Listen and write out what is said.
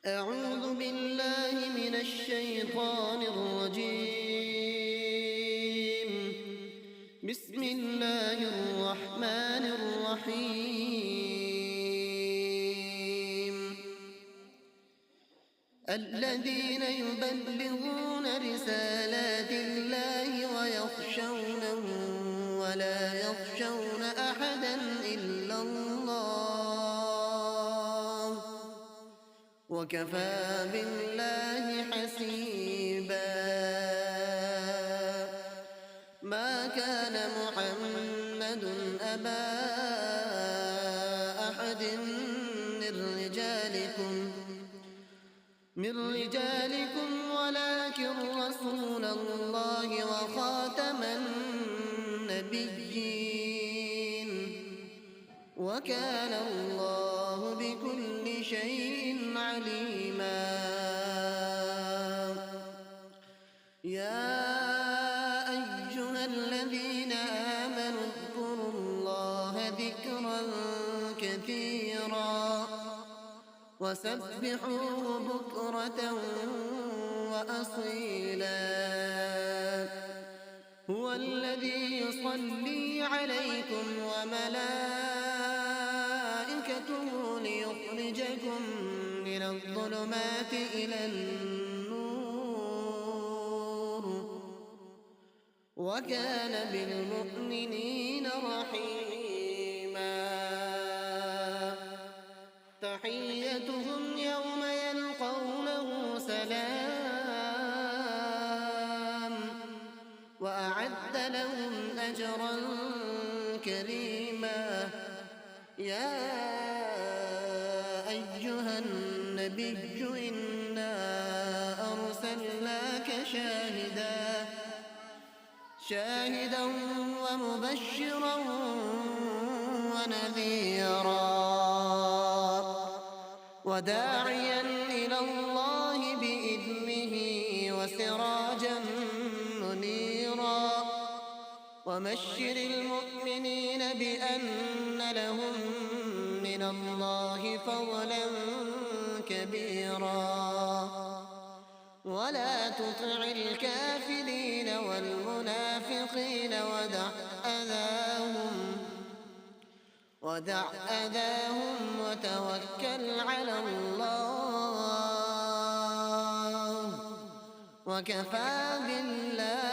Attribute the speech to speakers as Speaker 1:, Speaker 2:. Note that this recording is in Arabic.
Speaker 1: أعوذ بالله من الشيطان الرجيم. بسم الله الرحمن الرحيم. الذين يبلغون رسالات الله ويخشونه ولا يخشون أحدا إلا الله وكفى بالله حسيبا. ما كان محمد أبا أحد من رجالكم ولكن رسول الله وخاتم النبيين وكان الله بكل شيء عليما. يا أيها الذين آمنوا اذكروا الله ذكرا كثيرا وسبحوه بكرة وأصيلا. هو الذي يصلي عليكم وملائكته ليخرجكم من الظلمات إلى النور وكان بالمؤمنين رحيما. تحيتهم يوم يلقونه سلام وأعد لهم أجرا كريما. يا أيها النبي إنا أرسلناك شاهدا ومبشرا ونذيرا وداعيا إلى الله بإذنه وسراجا منيرا. وبشر المؤمنين بأن لهم من الله فضلا كبيرا. ولا تطع الكافرين والمنافقين ودع أذاهم وتوكل على الله وكفى بالله